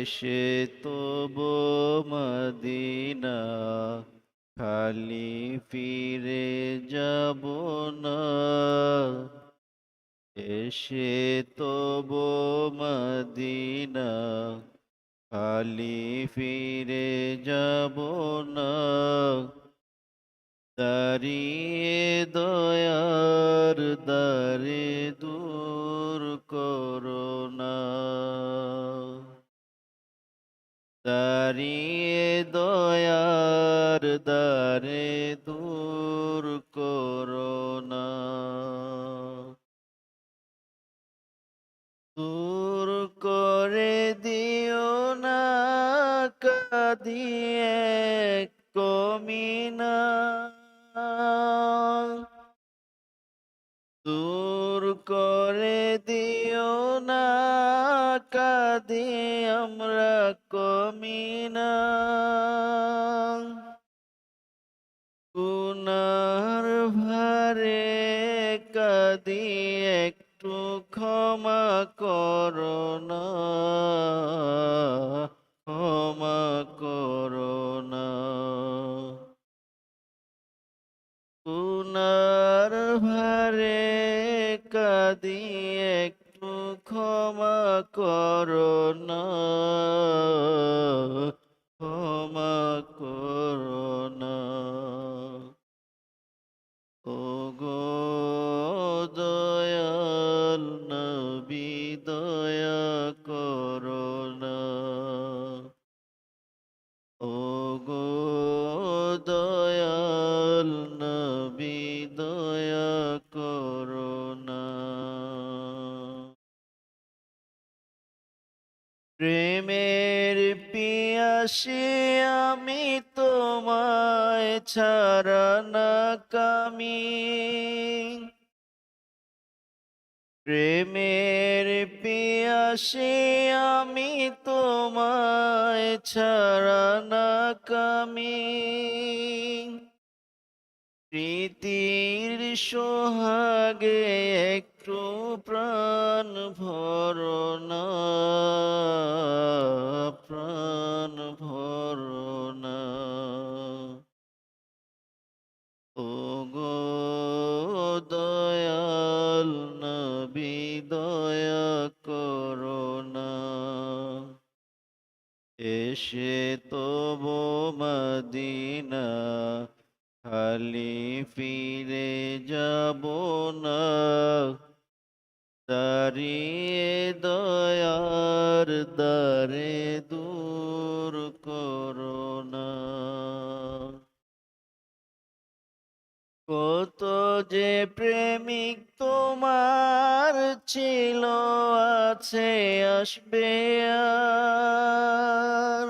এসে তবু মদিনা খালি ফিরে যাব না। এসে তবু মদিনা খালি ফিরে যাব না। দাঁড়িয়ে দয়ার দ্বারে দূর করোনা। দাঁড়িয়ে দয়ার দ্বারে দূর করোনা। দূর করে দিও না কাঁদিয়ে কমিনা। দূর করে দিও না কাঁদি আমরা কমিনা। গুনার ভারে কাঁদি একটু ক্ষমা করো না, ক্ষমা করো না। গুনার ভারে কাঁদি একটু ক্ষমা করো না, ক্ষমা করো না। ওগো দয়াল নবী দয়া করো না। ওগো দয়াল নবী দয়া করো না। প্রেমের পিয়াসী আমি তোমায় ছাড়া না কামি। প্রেমের পিয়াসী আমি তোমায় ছাড়া না কামি। প্রীতির সোহাগে একটু প্রাণ ভরো না, প্রাণ ভরো না। ওগো দয়াল নবী দয়া করো না। এসে তবু মদিনা খালি ফিরে যাব না। দাঁড়িয়ে দয়ার দ্বারে দূর করো না। কত যে প্রেমিক তোমার ছিল আছে আসবে আর।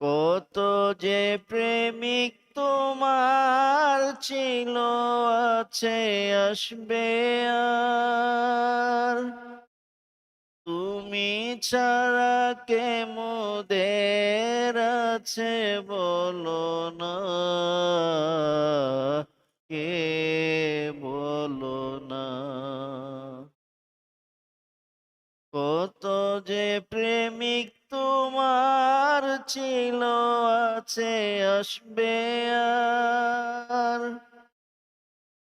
কত যে প্রেমিক তোমার ছিল আছে আসবে আর। তুমি ছাড়া কে মোদের আছে বলো না, কে বলো না। কত যে প্রেমিক তোমার ছিল আছে আসবে আর।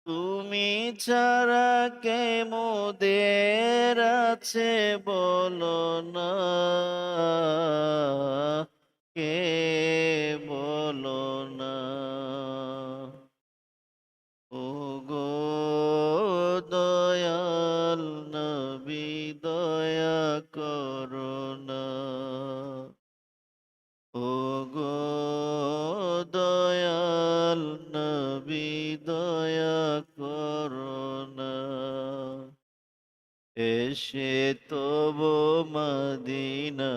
তুমি ছাড়া কে মোদের আছে বলো না, কে বলো না। ওগো দয়াল নবী দয়া করো না। ওগো দয়াল নবী দয়া করো না। এসে তবু মদিনা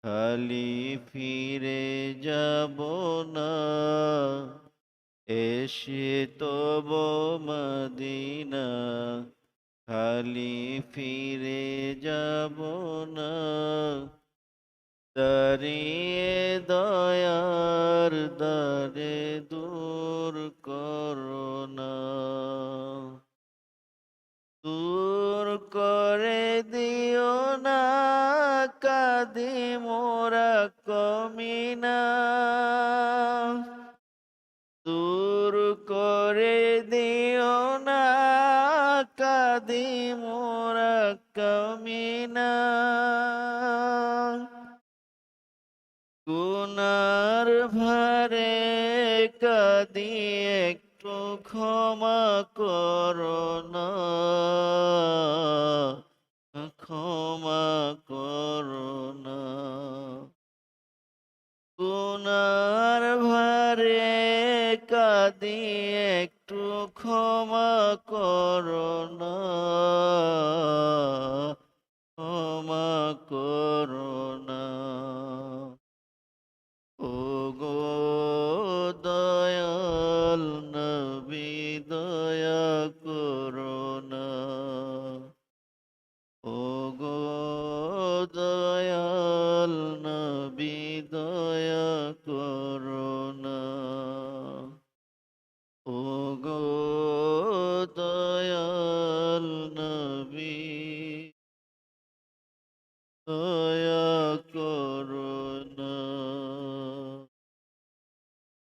খালি ফিরে যাব না। এসে তবু মদিনা খালি ফিরে যাব না। দাঁড়িয়ে দয়ার দ্বারে দূর করো না। দূর করে দিও না মোরা কমিনা দূর করে দিও না কাদি মোরা কমিনা গুনার ভারে কাদি একটু ক্ষমা করো না ক্ষমা করো না গুনার ভারে কাদি একটু ক্ষমা করো না ক্ষমা করো না ও গো দয়াল নবী দয়া করো না ও গো দয়াল নবী দয়া করো না ও গো দয়াল নবী দয়া করো